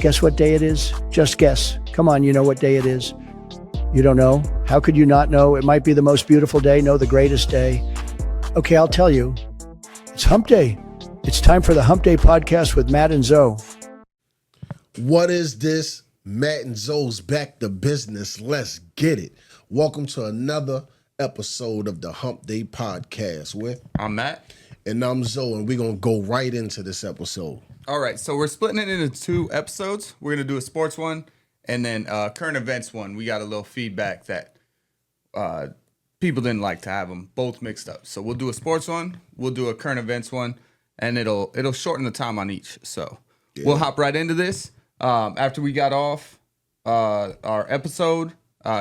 Guess what day it is? Just guess. Come on, you know what day it is. You don't know? How could you not know? It might be the most beautiful day, no, the greatest day. Okay, I'll tell you. It's Hump Day. It's time for the Hump Day podcast with Matt and Zoe. What is this? Matt and Zoe's back to business. Let's get it. Welcome to another episode of the Hump Day podcast with I'm Matt. And I'm Zoe, and we're going to go right into this episode. All right, so we're splitting it into two episodes. We're going to do a sports one and then current events one. We got a little feedback that people didn't like to have them both mixed up. So we'll do a sports one, we'll do a current events one, and it'll shorten the time on each. So we'll hop right into this. After we got off our episode,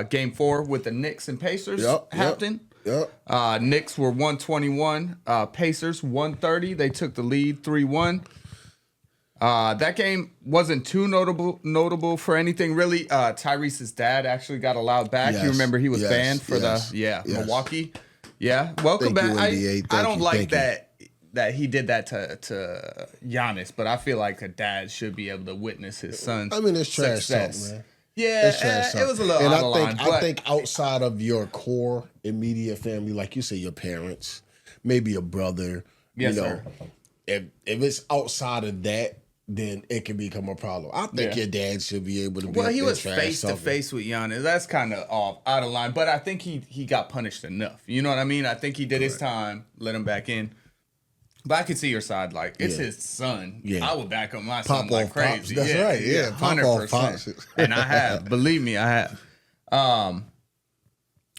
Game 4 with the Knicks and Pacers happened. Knicks were 121, Pacers 130. They took the lead 3-1. That game wasn't too notable for anything really. Tyrese's dad actually got allowed back. You remember he was banned for Milwaukee. Yeah, welcome back. I don't like that he did that to Giannis, but I feel like a dad should be able to witness his son's it's trash success. talk, man. Yeah, it was a little out of line. I think outside of your core immediate family, like you say, your parents, maybe a brother, sir. if it's outside of that, then it can become a problem. I think your dad should be able to be. Well, he was face to face with Giannis. That's kind of out of line, but I think he got punished enough. You know what I mean? I think he did his time, let him back in. But I could see your side. Like, it's his son. Yeah. I would back up my son like crazy. That's right. Yeah, 100%. And I have. Believe me, I have.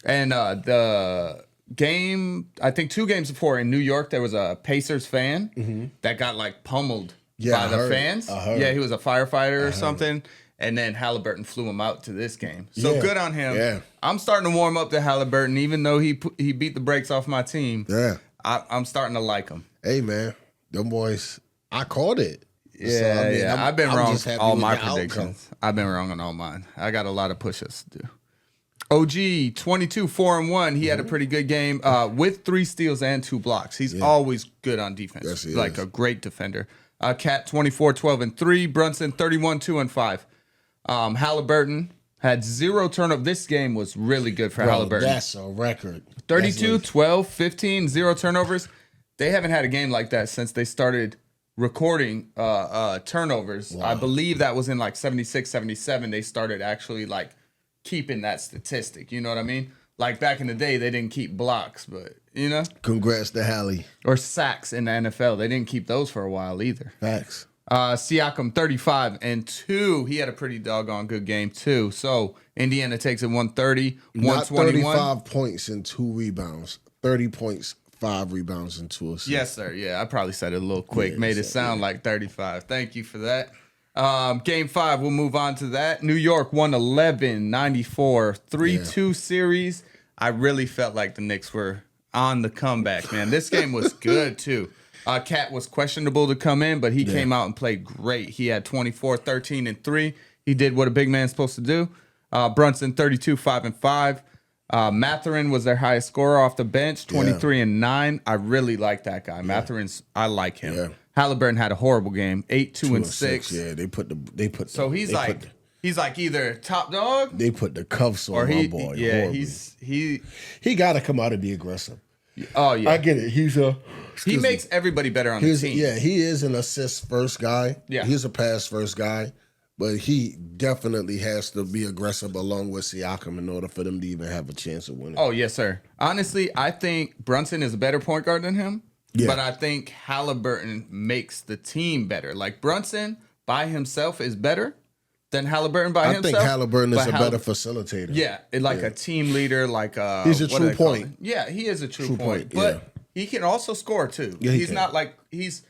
And the game, I think 2 games before in New York, there was a Pacers fan that got, like, pummeled by the fans. Yeah, he was a firefighter or something. And then Halliburton flew him out to this game. So good on him. Yeah. I'm starting to warm up to Halliburton, even though he beat the brakes off my team. Yeah. I'm starting to like him. Hey, man, them boys, I called it. Yeah, so, I've been wrong on all my predictions. I've been wrong on all mine. I got a lot of push-ups to do. OG, 22, 4-1. He had a pretty good game with 3 steals and 2 blocks. He's always good on defense. Yes, he like is. A great defender. Cat, 24, 12, and 3. Brunson, 31, 2, and 5. Halliburton had 0 turnover. This game was really good for Halliburton. That's a record. 32, 12, 15, 0 turnovers. They haven't had a game like that since they started recording turnovers. Wow. I believe that was in like 76, 77. They started actually like keeping that statistic. You know what I mean? Like back in the day, they didn't keep blocks, but you know? Congrats to Hallie. Or sacks in the NFL. They didn't keep those for a while either. Facts. Siakam, 35 and 2. He had a pretty doggone good game too. So Indiana takes it 130, 121. Not 35 points and 2 rebounds. 30 points. 5 rebounds and 2 assists. Yes, sir. Yeah, I probably said it a little quick. Made it sound like 35. Thank you for that. Game 5, we'll move on to that. New York 111-94, 3-2 series. I really felt like the Knicks were on the comeback, man. This game was good, too. Cat was questionable to come in, but he came out and played great. He had 24, 13, and 3. He did what a big man's supposed to do. Brunson, 32, 5, and 5. Mathurin was their highest scorer off the bench, 23 and 9. I really like that guy. Mathurin's, I like him. Yeah. Halliburton had a horrible game, 8, 2, and 6. Yeah, they put. So he's like either top dog. They put the cuffs on my boy. Yeah, horribly. he got to come out and be aggressive. Oh yeah, I get it. He makes everybody better on the team. Yeah, he is an assist first guy. Yeah, he's a pass first guy. But he definitely has to be aggressive along with Siakam in order for them to even have a chance of winning. Oh, yes, sir. Honestly, I think Brunson is a better point guard than him. Yeah. But I think Halliburton makes the team better. Like, Brunson by himself is better than Halliburton by himself. I think Halliburton is a better facilitator. Yeah, a team leader. Like he's a true point. Yeah, he is a true point. But he can also score, too. Yeah, he's not like – he's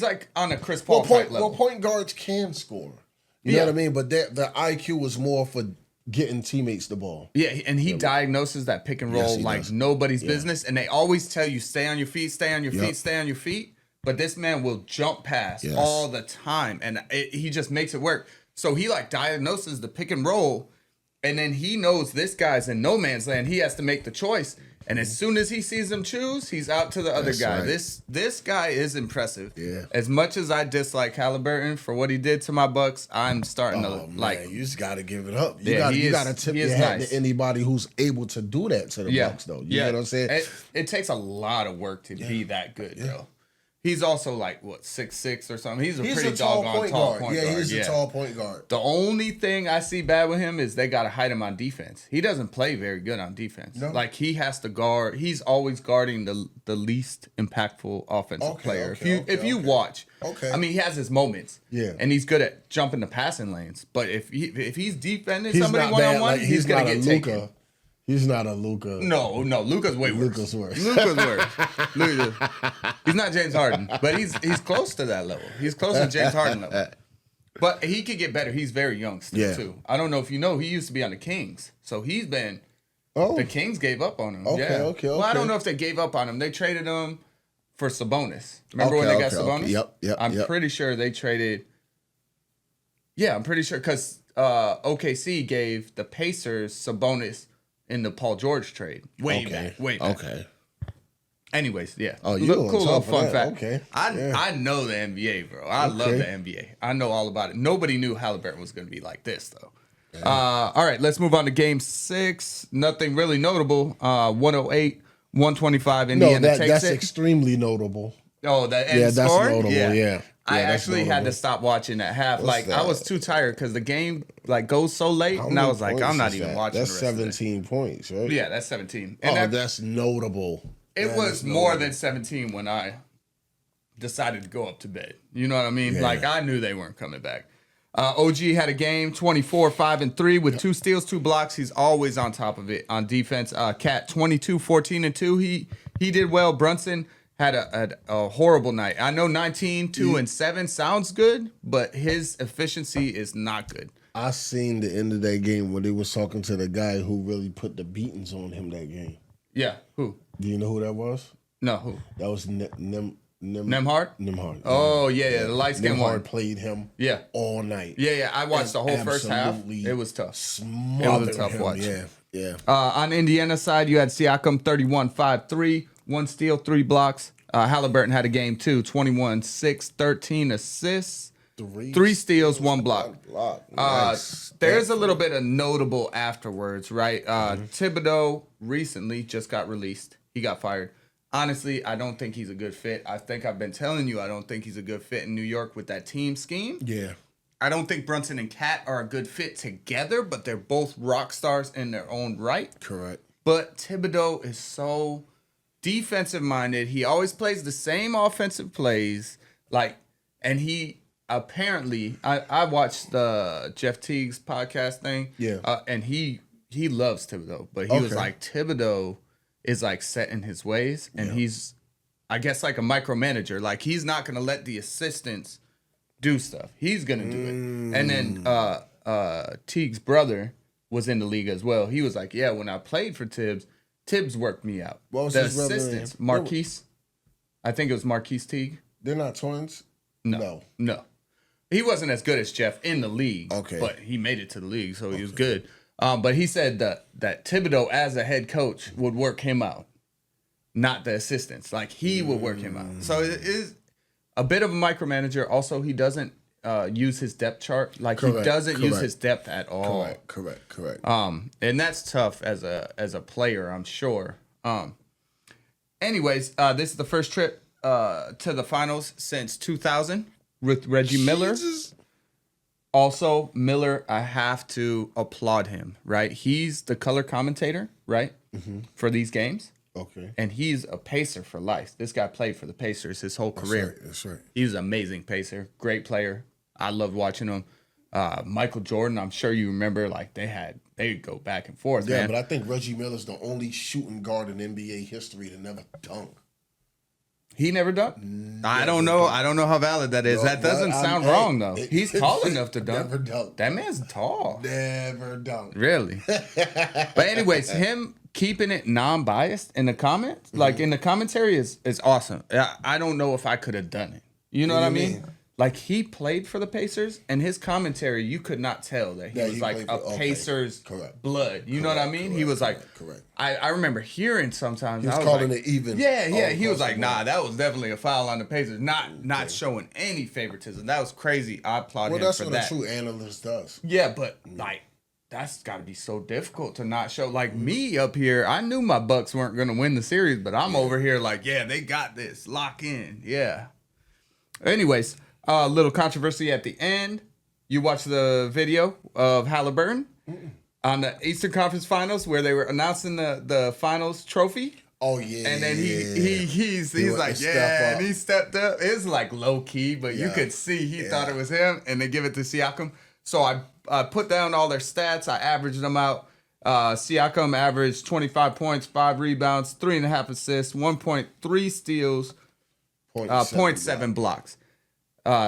like on a Chris Paul type level. Well, point guards can score. You know what I mean? But the IQ was more for getting teammates the ball. Yeah, and he diagnoses that pick and roll like nobody's business. And they always tell you, stay on your feet, stay on your feet, stay on your feet. But this man will jump past all the time. And he just makes it work. So he like diagnoses the pick and roll. And then he knows this guy's in no man's land. He has to make the choice. And as soon as he sees him choose, he's out to the other guy. Right. This guy is impressive. Yeah. As much as I dislike Halliburton for what he did to my Bucks, I'm starting to like. You just got to give it up. You Yeah, got to tip your hat to anybody who's able to do that to the Bucks, though. You know what I'm saying? It takes a lot of work to be that good, though. He's also like, what, 6'6" or something? He's a pretty doggone tall point guard. Yeah, he's a tall point guard. The only thing I see bad with him is they got to hide him on defense. He doesn't play very good on defense. No. Like, he has to guard. He's always guarding the least impactful offensive player. If you watch, I mean, he has his moments. Yeah. And he's good at jumping the passing lanes. But if he's defending somebody one-on-one, he's going to get taken. He's not a Luka. No, Luka's way worse. Luka's worse. He's not James Harden, but he's close to that level. He's close to James Harden level. But he could get better. He's very young still, too. I don't know if you know, he used to be on the Kings. So he's been... The Kings gave up on him. Okay. Well, I don't know if they gave up on him. They traded him for Sabonis. Remember when they got Sabonis? Yep. I'm pretty sure they traded... Yeah, I'm pretty sure, because OKC gave the Pacers Sabonis in the Paul George trade. Way back. Okay. Anyways, yeah. Oh, cool little fun fact. Okay. I know the NBA, bro. I love the NBA. I know all about it. Nobody knew Halliburton was going to be like this, though. All right, let's move on to Game 6. Nothing really notable. 108, 125. Indiana takes it. That's extremely notable. Oh, the end score? That's notable, yeah. I actually had to stop watching at half. I was too tired because the game goes so late, and I was like, I'm not even watching. That's the rest 17 points, right? Yeah, that's 17. And that's notable. It was more than 17 when I decided to go up to bed. You know what I mean? Yeah. I knew they weren't coming back. OG had a game 24, 5, and 3 with 2 steals, 2 blocks. He's always on top of it on defense. Cat 22, 14, and 2. He did well. Brunson had a horrible night. I know 19, 2, and 7 sounds good, but his efficiency is not good. I seen the end of that game when they was talking to the guy who really put the beatings on him that game. Yeah, who? Do you know who that was? No, who? That was Nemhard? Nemhard. Oh, yeah, the light-skinned one. Nemhard played him all night. Yeah, I watched the whole first half. It was tough. It was a tough watch. Yeah. On Indiana side, you had Siakam 31, 5, 3, 1 steal, 3 blocks. Halliburton had a game too, 21, 6, 13 assists, 3 steals, 1 block. Nice. There's a little bit of notable afterwards, right? Thibodeau recently just got released. He got fired. Honestly, I don't think he's a good fit. I think I've been telling you I don't think he's a good fit in New York with that team scheme. Yeah. I don't think Brunson and Cat are a good fit together, but they're both rock stars in their own right. Correct. But Thibodeau is so defensive minded. He always plays the same offensive plays. And he apparently, I watched the Jeff Teague's podcast thing. Yeah. And he loves Thibodeau, but he was like, Thibodeau is set in his ways, and he's, I guess, like a micromanager. He's not going to let the assistants do stuff. He's going to do it. And then Teague's brother was in the league as well. He was like, yeah, when I played for Tibbs worked me out. What was the his brother assistants, name? Marquise. I think it was Marquise Teague. They're not twins? No. He wasn't as good as Jeff in the league. Okay. But he made it to the league, so he was good. But he said that Thibodeau, as a head coach, would work him out, not the assistants. He would work him out. So it is a bit of a micromanager. Also, he doesn't use his depth chart. He doesn't use his depth at all. Correct. And that's tough as a player, I'm sure. Anyways, this is the first trip to the finals since 2000 with Reggie Miller. Also, Miller, I have to applaud him, right? He's the color commentator, right, for these games. Okay. And he's a Pacer for life. This guy played for the Pacers his whole career. That's right. He's an amazing Pacer, great player. I loved watching him. Michael Jordan, I'm sure you remember, they'd go back and forth, man. But I think Reggie Miller's the only shooting guard in NBA history to never dunk. He never dunked? I don't know. I don't know how valid that is. That doesn't sound wrong, though. He's tall enough to dunk. Never dunked. That man's tall. Never dunked. Really? But anyways, him keeping it non-biased in the comments, in the commentary is awesome. I don't know if I could have done it. You know what I mean? like he played for the Pacers, and his commentary, you could not tell that he was like a Pacers blood. You know what I mean? He was like, I remember hearing sometimes. He was calling it even. Yeah. He was like, nah, that was definitely a foul on the Pacers. Not showing any favoritism. That was crazy. I applaud him for that. Well, that's what a true analyst does. Yeah, but like, that's got to be so difficult to not show. Like me up here, I knew my Bucks weren't going to win the series, but I'm over here like, yeah, they got this. Lock in. Yeah. Anyways. A little controversy at the end. You watched the video of Halliburton on the Eastern Conference Finals where they were announcing the finals trophy. Oh yeah. And then he's like, yeah, and he stepped up. It was like low key, but you could see he thought it was him, and they give it to Siakam. So I put down all their stats. I averaged them out. Siakam averaged 25 points, 5 rebounds, 3.5 assists, 1.3 steals, 0.7 blocks.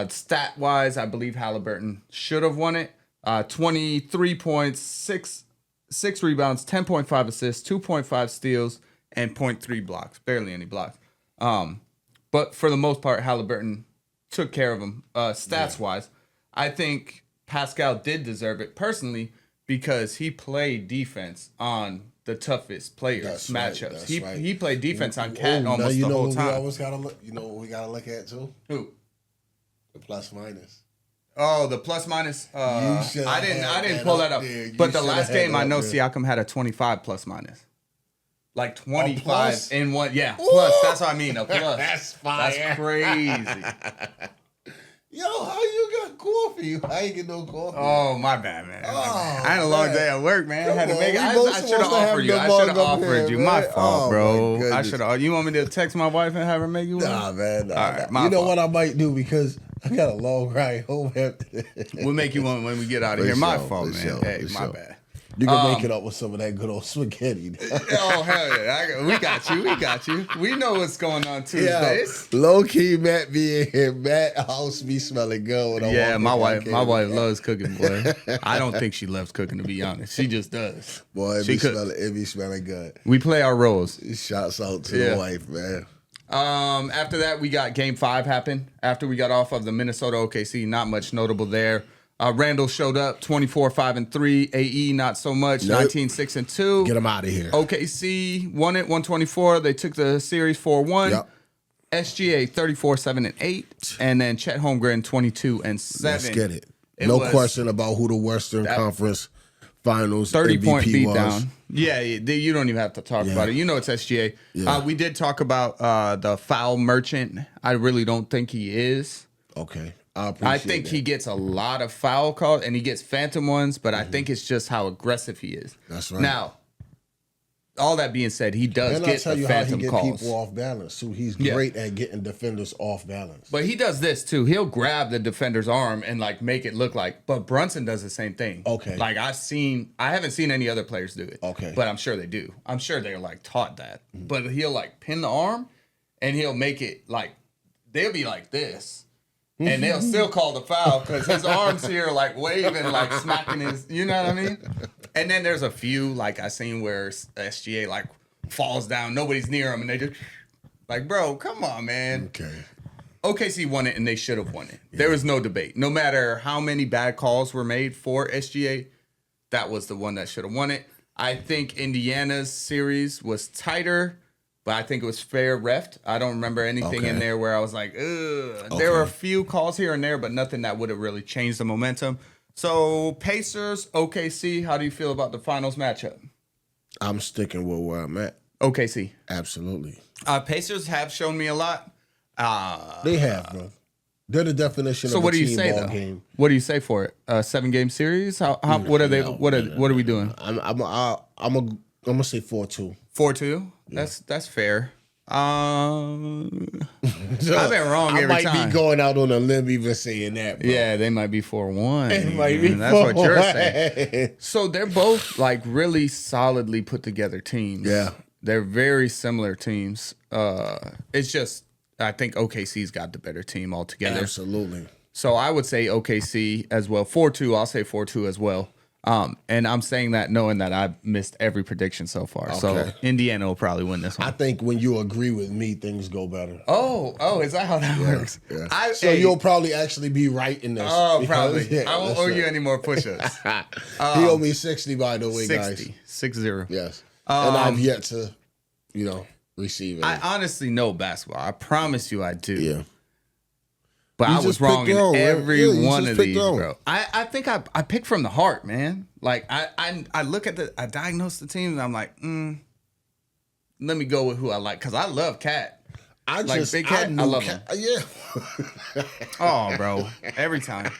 Stat wise, I believe Halliburton should have won it. 23 points, 6 rebounds, 10.5 assists, 2.5 steals, and 0.3 blocks. Barely any blocks. But for the most part, Halliburton took care of him. Stats wise, I think Pascal did deserve it personally because he played defense on the toughest players matchups. He played defense on Cat almost the whole time. You know what we gotta look at too? Who? The plus minus. Oh, the plus minus. I didn't pull that up. But the last game, I know Siakam had a 25 plus minus. Like 25 in one. Yeah, plus. That's what I mean. A plus. That's fire. That's crazy. Yo, how you got coffee? I ain't get no coffee. Oh, my bad, man. Oh, I had a long day at work, man. I had to make it. I should have offered you. My fault, bro. I should have. You want me to text my wife and have her make you one? Nah, man. All right, you know what I might do because I got a long ride home after this. We'll make you one when we get out of here. My fault, man. Hey, my bad. You can make it up with some of that good old spaghetti. Oh, hell yeah. We got you. We know what's going on Tuesdays. Yeah, low key, Matt be in here. Matt house be smelling good. When my wife loves cooking, boy. I don't think she loves cooking, to be honest. She just does. Boy, it be smelling good. We play our roles. Shouts out to the wife, man. After that, we got Game 5 happen. After we got off of the Minnesota OKC, not much notable there. Randall showed up, 24-5-3. AE, not so much, 19-6-2. Get him out of here. OKC won it, 124. They took the series 4-1. Yep. SGA, 34-7-8. And then Chet Holmgren, 22-7. Let's get it. No question about who the Western Conference Finals 30-point MVP beatdown. Yeah, you don't even have to talk about it. You know it's SGA. Yeah. We did talk about the foul merchant. I really don't think he is. Okay. I think he gets a lot of foul calls and he gets phantom ones, but I think it's just how aggressive he is. That's right. Now, all that being said, he does get the phantom calls. He get people off balance. So he's great at getting defenders off balance. But he does this too. He'll grab the defender's arm and like make it look like. But Brunson does the same thing. Okay. Like I haven't seen any other players do it. Okay. But I'm sure they do. I'm sure they're like taught that. But he'll like pin the arm, and he'll make it like they'll be like this. And they'll still call the foul because his arms here like waving, like smacking his, you know what I mean? And then there's a few, like I seen where SGA like falls down, nobody's near him, and they just like, bro, come on, man. Okay. OKC won it, and they should have won it. Yeah. There was no debate. No matter how many bad calls were made for SGA, that was the one that should have won it. I think Indiana's series was tighter, but I think it was fair refed. I don't remember anything in there where I was like, ugh. There were a few calls here and there, but nothing that would have really changed the momentum. So, Pacers, OKC, how do you feel about the finals matchup? I'm sticking with where I'm at. OKC. Absolutely. Pacers have shown me a lot. They have, bro. They're the definition of a team ball game. What do you say for it? 7-game series? What are they? What are we doing? I'm gonna say 4-2. 4-2. Yeah. That's fair. I've been wrong every time. I might be going out on a limb even saying that, bro. Yeah, they might be 4-1. It might be That's what you're saying. So they're both like really solidly put together teams. Yeah. They're very similar teams. It's just I think OKC's got the better team altogether. Absolutely. So I would say OKC as well. 4-2. I'll say 4-2 as well. And I'm saying that knowing that I've missed every prediction so far. So Okay. Indiana will probably win this I one. think when you agree with me, things go better. Oh, is that how that works? Yeah. So you'll probably actually be right in this. Oh, because- probably. yeah, I won't that's owe it. you any more push-ups. He owed me 60, by the way, 60. guys. 6-0. Yes. And I've yet to, receive it. I honestly know basketball. I promise you I do. Yeah. But You I was just wrong picked your own, in right? every Yeah, you one just of picked these, your own. bro. I think I picked from the heart, man. Like I look at I diagnose the teams and I'm like, let me go with who I like. Cause I love Cat. Big Cat, I love him. Yeah. Oh, bro. Every time.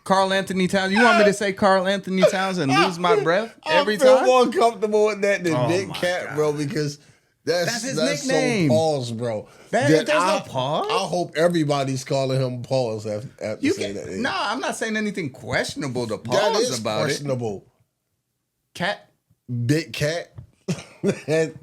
Carl Anthony Towns. You want me to say Carl Anthony Towns and lose my breath every I feel time? more comfortable with that than Oh Big my Cat, God. bro, because That's his that's nickname. so pause, bro. There's no pause. I hope everybody's calling him pause after You saying can, that. no, I'm not saying anything questionable to That pause is about it. questionable. Cat. Big Cat. that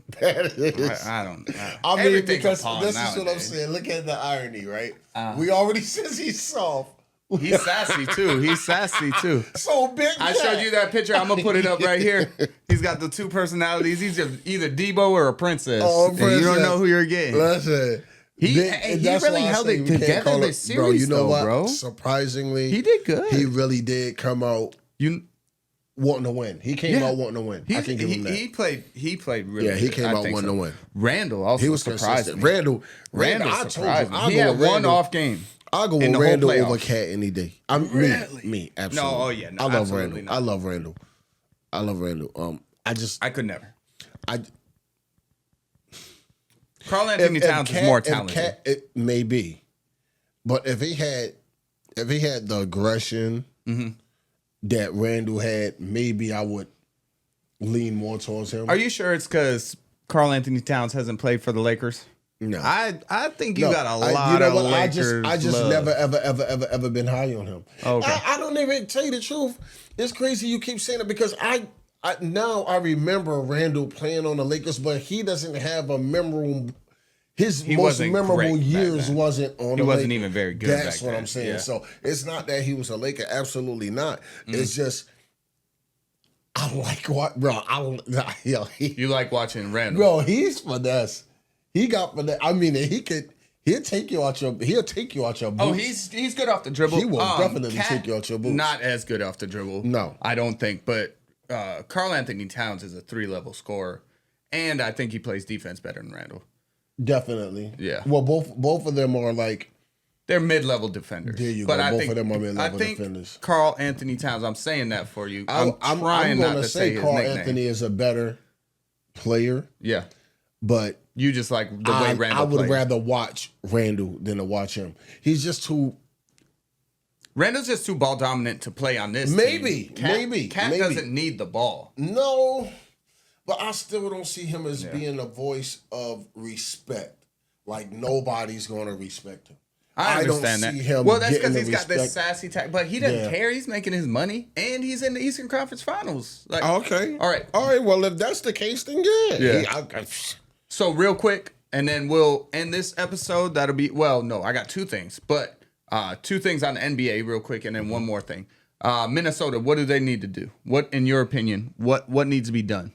is. I don't. I mean, everything's a because pause this is what I'm nowadays. saying. Look at the irony, right? We already says he's soft. He's sassy too. So Big I Cat. showed you that picture. I'm gonna put it up right here. He's got the two personalities. He's either Debo or a princess. Oh, And you don't princess. know who you're getting. Listen. He that's really why I held say it we can't together call this it- bro, series, you know though, what? bro. Surprisingly, He did good. He really did come out You. wanting to win. He came Yeah. out wanting to win. I can give him that. He played really. Yeah, he good. came I out think wanting so. to win. Randall also He was surprised consistent. me. Randall, Randall I told you, surprised me. I'll He go had with one Randall. off game. I'll go in with the whole Randall playoffs. over Cat any day. Really? Me, absolutely. No, oh yeah, no, I love absolutely Randall. not. I love Randall. I love Randall. I could never. I Carl Anthony Towns is more talented. Cat, it may be, but if he had the aggression Mm-hmm. that Randall had, maybe I would lean more towards him. Are you sure it's because Carl Anthony Towns hasn't played for the Lakers? No. I think you No, got a you lot know of what? Lakers I just love. never ever been high on him. Okay. I don't even tell you the truth. It's crazy you keep saying it because I now I remember Randall playing on the Lakers, but he doesn't have a memorable. His He most wasn't memorable great back years then. wasn't on. He the wasn't Lakers. even very good That's back what then. I'm saying. Yeah. So it's not that he was a Laker. Absolutely not. It's just I like what, bro. You like watching Randall? Bro, he's finesse. He got finesse. I mean, he'll take you out your boots. Oh, he's good off the dribble. He will definitely Cat, take you out your boots. Not as good off the dribble. No. I don't think. But Carl Anthony Towns is a 3-level scorer, and I think he plays defense better than Randall. Definitely. Yeah. Well, both of them are like. They're mid-level defenders. There you but go. I Both think, of them are mid-level I think defenders. Carl Anthony Towns. I'm saying that for you. I'm I'm trying going not to say his Carl nickname. Anthony is a better player, Yeah. but You just like the way Randall I would plays. rather watch Randall than to watch him. He's just too. Randall's just too ball dominant to play on this Maybe, team. Cat maybe. doesn't need the ball. No, but I still don't see him as being a voice of respect. Like nobody's going to respect him. I understand don't see that. him Well, that's getting because he's the got this respect. sassy type, but he doesn't Yeah. care. He's making his money, and he's in the Eastern Conference Finals. Like, Okay. all right. Well, if that's the case, then yeah. Yeah. So real quick, and then we'll end this episode. That'll be no. I got two things, but two things on the NBA real quick, and then one more thing. Minnesota, what do they need to do? What, in your opinion, what needs to be done?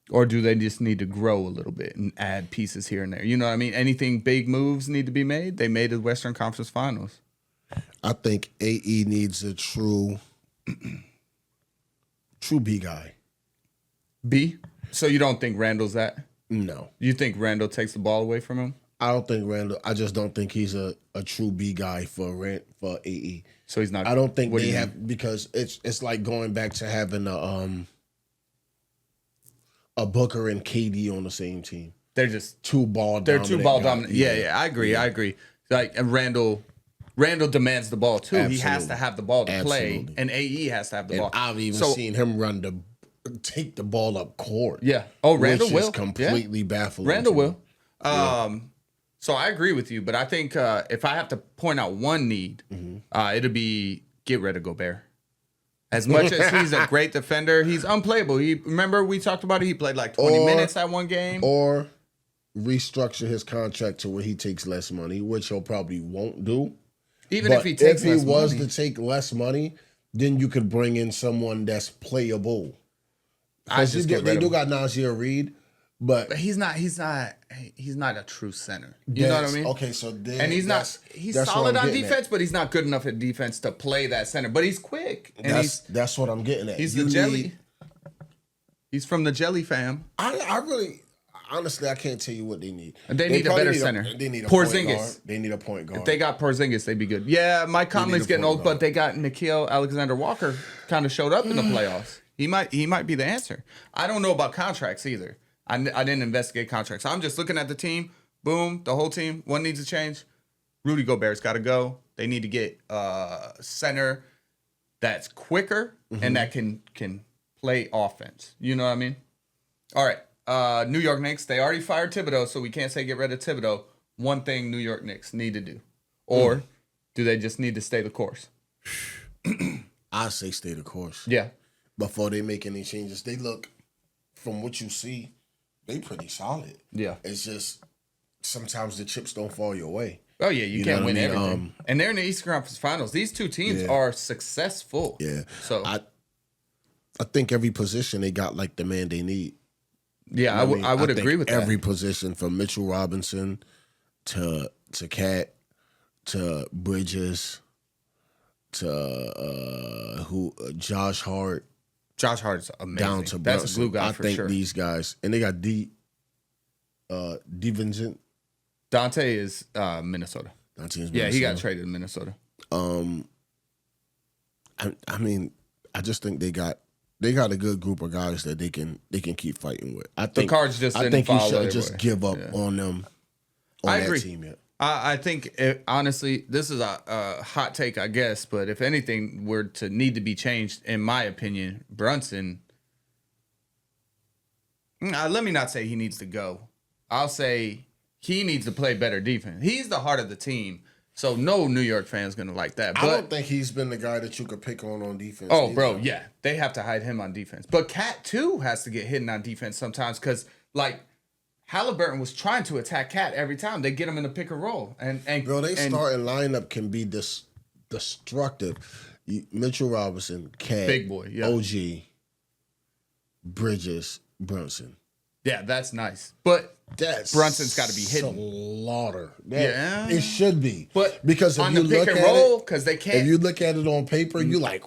Or do they just need to grow a little bit and add pieces here and there? You know what I mean? Anything big moves need to be made? They made the Western Conference Finals. I think AE needs a true B guy. B? So you don't think Randall's that? No. You think Randall takes the ball away from him? I don't think Randall. I just don't think he's a true B guy for AE. So he's not. I don't think what do they you have mean? because it's like going back to having a Booker and KD on the same team. They're just Two ball. They're too ball guys. dominant. Yeah, I agree. Like, and Randall demands the ball too. He has Absolutely. to have the ball to play, Absolutely. and AE has to have the And ball. I've even seen him take the ball up court. Yeah. Oh, Randall which will. is completely baffling. Randall to me. will. So I agree with you, but I think if I have to point out one need, it'll be get rid of Gobert. As much as he's a great defender, he's unplayable. Remember we talked about it. He played like 20 minutes that one game. Or restructure his contract to where he takes less money, which he'll probably won't do. Even But if he takes if he less was money. to take less money, then you could bring in someone that's playable. They do got Nasir Reed, but he's not a true center. You know what I mean? Okay, so then and he's solid on defense, but he's not good enough at defense to play that center. But he's quick, and that's what I'm getting at. He's the jelly. He's from the Jelly fam. I really, honestly, I can't tell you what they need. They need a better center. They need a Porzingis. point guard. They need a point guard. If they got Porzingis, they'd be good. Yeah, Mike Conley's getting old, but they got Nickeil Alexander-Walker kind of showed up in the playoffs. He might be the answer. I don't know about contracts either. I didn't investigate contracts. I'm just looking at the team. Boom, the whole team. One needs to change. Rudy Gobert's got to go. They need to get a center that's quicker and that can play offense. You know what I mean? All right. New York Knicks, they already fired Thibodeau, so we can't say get rid of Thibodeau. One thing New York Knicks need to do. Or do they just need to stay the course? I say stay the course. Yeah. Before they make any changes. They look, from what you see, they pretty solid. Yeah. It's just sometimes the chips don't fall your way. Oh, yeah, you can't win everything. And they're in the Eastern Conference Finals. These two teams are successful. Yeah. So I think every position they got like the man they need. Yeah, I would agree with that. Every position from Mitchell Robinson to Cat to Bridges to Josh Hart. Josh Hart's amazing. Down to That's Brunson. a glue guy for sure. I think these guys, and they got DiVincenzo. Dante is Minnesota. He got traded to Minnesota. I mean, I just think they got a good group of guys that they can keep fighting with. I think the Cards just didn't you follow shouldn't just give up on them on that team yet. I think, honestly, this is a hot take, I guess, but if anything were to need to be changed, in my opinion, Brunson, let me not say he needs to go. I'll say he needs to play better defense. He's the heart of the team, so no New York fan's going to like that. But I don't think he's been the guy that you could pick on defense. Oh, bro, yeah. They have to hide him on defense. But Cat, too, has to get hidden on defense sometimes because, like, Halliburton was trying to attack Cat every time. They get him in a pick and roll. And starting lineup can be destructive. Mitchell Robinson, Cat, big boy, yeah. OG, Bridges, Brunson. Yeah, that's nice. But Brunson's got to be hidden. Slaughter. Yeah. It should be. But because on the pick and roll, because they can't. If you look at it on paper, you like.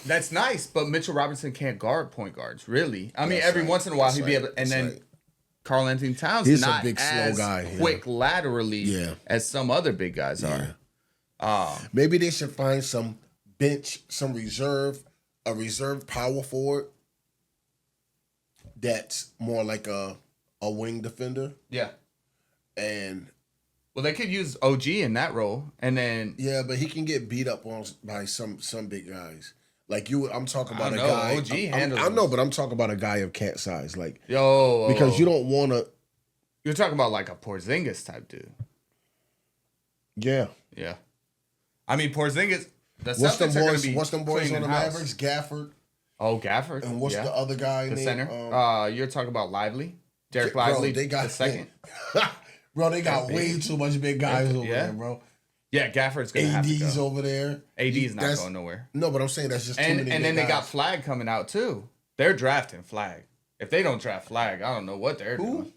That's nice, but Mitchell Robinson can't guard point guards, really. I mean, every once in a while he'd be able to, and then Karl Anthony Towns is not a big, slow guy, quick laterally as some other big guys are. Maybe they should find some bench, a reserve power forward that's more like a wing defender. Yeah. And well, they could use OG in that role, and then but he can get beat up by some big guys. Like I'm talking about a guy. OG handles. I know, but I'm talking about a guy of Cat size, like because you don't want to. You're talking about like a Porzingis type dude. Yeah. Yeah. I mean, Porzingis. What's them boys on the Mavericks? Gafford. Oh, Gafford. And what's the other guy? The center. You're talking about Lively. Derek Lively. They got the second. Bro, they got way too much big guys over there, bro. Yeah, Gafford's going to have to go. AD's over there. AD's not going nowhere. No, but I'm saying that's just too many And then guys. they got Flag coming out, too. They're drafting Flag. If they don't draft Flag, I don't know what they're doing.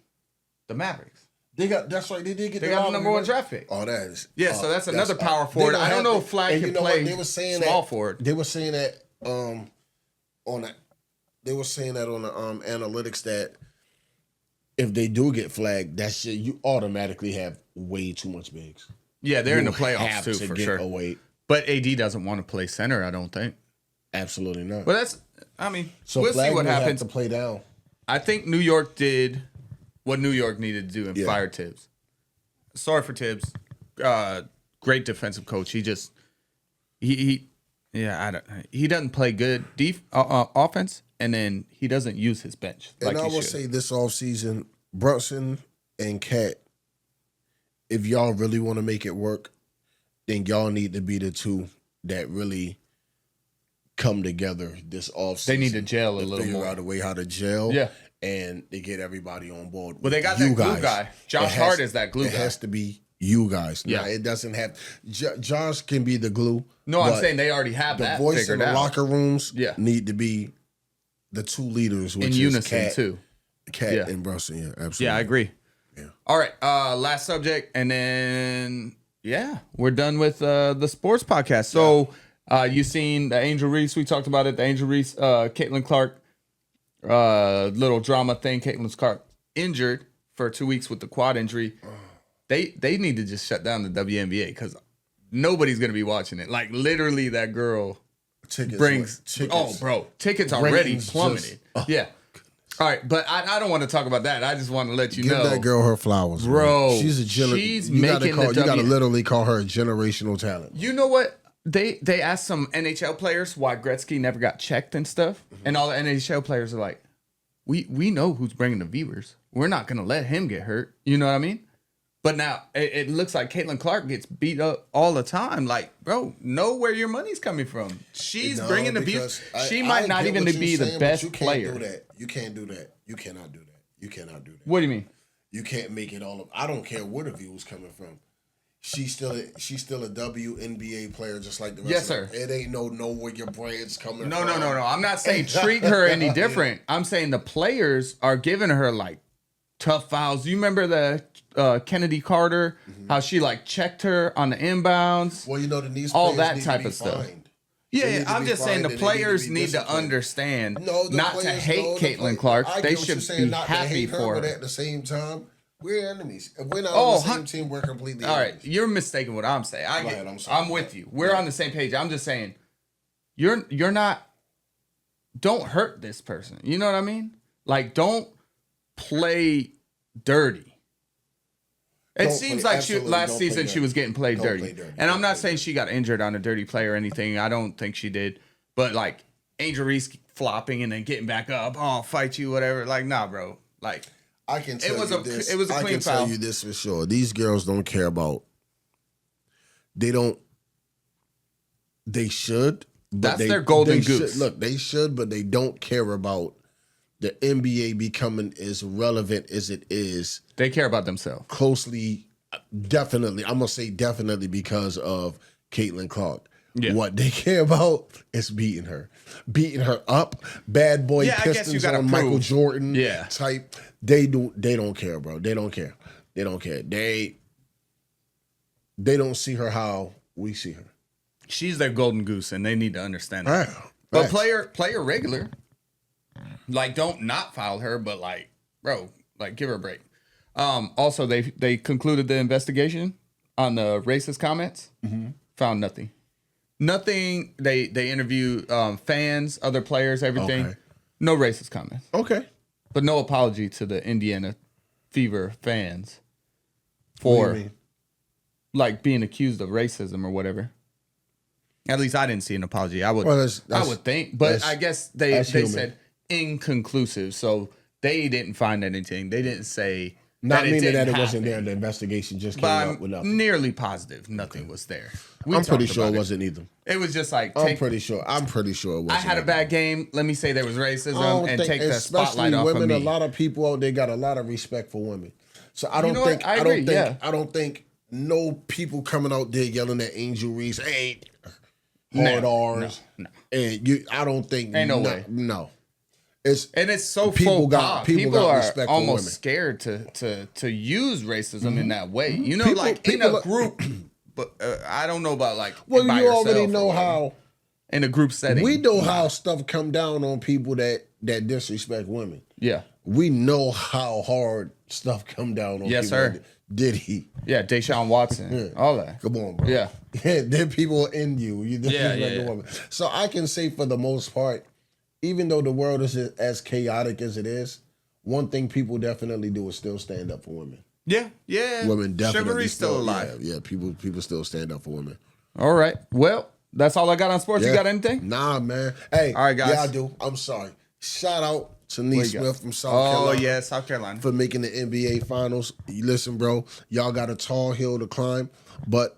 The Mavericks. That's right. They did get the number one draft pick. Oh, that is. Yeah, so that's another power forward. I don't know if Flag can play small forward. They were saying that on the analytics that if they do get flagged, that shit, you automatically have way too much bigs. Yeah, they're in the playoffs too, for sure. But AD doesn't want to play center, I don't think. Absolutely not. But we'll see what happens. Have to play down. I think New York did what New York needed to do and fire Tibbs. Sorry for Tibbs. Great defensive coach. He doesn't play good offense, and then he doesn't use his bench. And I will say this offseason, Brunson and Cat, if y'all really want to make it work, then y'all need to be the two that really come together this offseason. They need to gel a little more. Figure out a way how to gel. Yeah. And they get everybody on board. Well, they got that glue guy. Josh Hart is that glue guy. It has to be you guys. Yeah. Now, it doesn't have Josh can be the glue. No, I'm but saying they already have the that voice in figured the out. locker rooms Yeah. need to be the two leaders, which in is unison Cat, too. Cat Yeah. and Brunson. Yeah, absolutely. Yeah, I agree. Yeah. All right, last subject, and then we're done with the sports podcast. So you seen the Angel Reese? We talked about it. The Angel Reese, Caitlin Clark, little drama thing. Caitlin Clark injured for 2 weeks with the quad injury. They need to just shut down the WNBA because nobody's gonna be watching it. Like literally, that girl tickets already ratings plummeted. Yeah. All right, but I don't want to talk about that. I just want to let you Give know that girl her flowers, bro. Man. She's you making gotta the you gotta literally call her a generational talent. You know what? They asked some NHL players why Gretzky never got checked and stuff, and all the NHL players are like, "We know who's bringing the viewers. We're not gonna let him get hurt." You know what I mean? But now it looks like Caitlin Clark gets beat up all the time. Like, bro, know where your money's coming from. She's bringing the views. She might not even be the best player. You can't do that. You cannot do that. You cannot do that. What do you mean? You can't make it all up. I don't care where the views coming from. She's still a WNBA player, just like the rest. Yes, of sir. It ain't know where your brand's coming No. from. I'm not saying treat her any different. I'm saying the players are giving her like tough fouls. You remember the Kennedy Carter, how she like checked her on the inbounds? Well, you know, these all players that need type to be of stuff. fined. Yeah, I'm just saying the players need to understand not to hate Caitlin Clark. They should be happy for her. But at the same time, we're enemies. If we're not on the same team, we're completely all right. enemies. You're mistaken what I'm saying. I'm sorry. I'm with you. We're on the same page. I'm just saying you're not. Don't hurt this person. You know what I mean? Like, don't play dirty. It seems like last season she was getting played dirty. And I'm not saying she got injured on a dirty play or anything. I don't think she did. But like Angel Reese flopping and then getting back up, oh, fight you, whatever. Like, nah, bro. Like, I can tell you this. It was a clean I can foul. tell you this for sure. These girls don't care about. They don't. They should. But That's their golden goose. Look, they should, but they don't care about the NBA becoming as relevant as it is. They care about themselves. Closely, definitely. I'm going to say definitely because of Caitlin Clark. Yeah. What they care about is beating her. Beating her up. Bad boy Pistons on Michael Jordan type. They don't care, bro. They don't care. They don't care. They don't see her how we see her. She's their golden goose, and they need to understand that. Right. But play her regular. Like, don't not foul her, but like, bro, like, give her a break. Also, they concluded the investigation on the racist comments. Found nothing. Nothing. They interviewed fans, other players, everything. Okay. No racist comments. Okay. But no apology to the Indiana Fever fans for like being accused of racism or whatever. At least I didn't see an apology. I would think, but I guess they said inconclusive, so they didn't find anything. They didn't say not that meaning that it happen. wasn't there. The investigation just came But up with I'm nothing. nearly positive nothing was there. I'm pretty sure it wasn't either. It was just like I'm pretty sure it wasn't. I had a bad game. Let me say there was racism and take the spotlight off women, of me. a lot of people out there got a lot of respect for women. So I don't think I don't think no people coming out there yelling at Angel Reese, hey, hard R's. No. And I don't think ain't no way. No. It's so people people are respect for almost women. scared to use racism in that way. You know, in a group. But I don't know about like. Well, you already know how in a group setting. We know how stuff come down on people that disrespect women. Yeah, we know how hard stuff come down on. Yes, people. sir. Did he? Yeah, Deshaun Watson, all that. Come on, bro. Yeah, there people in you. You disrespect a woman. So I can say for the most part, even though the world is as chaotic as it is, one thing people definitely do is still stand up for women. Yeah. Women definitely Chivalry's still alive. Yeah, people still stand up for women. All right. Well, that's all I got on sports. Yeah. You got anything? Nah, man. Hey, all right, guys. Yeah, I do. I'm sorry. Shout out to Smith from South Carolina. Oh, yeah, South Carolina. For making the NBA Finals. Listen, bro, y'all got a tall hill to climb, but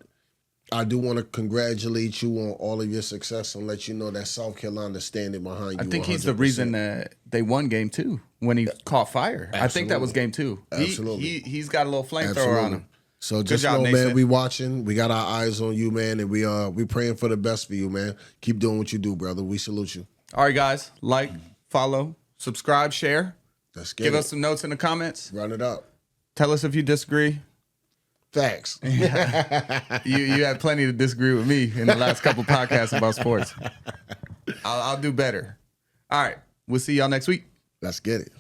I do want to congratulate you on all of your success and let you know that South Carolina is standing behind you. I think 100%. he's the reason that they won game 2 when he caught fire. Absolutely. I think that was game 2. Absolutely. He's got a little flamethrower on him. So just job, know, Nathan. man, we watching. We got our eyes on you, man, and we praying for the best for you, man. Keep doing what you do, brother. We salute you. All right, guys. Like, follow, subscribe, share. Let's get Give it. us some notes in the comments. Run it up. Tell us if you disagree. Facts. You had plenty to disagree with me in the last couple podcasts about sports. I'll do better. All right. We'll see y'all next week. Let's get it.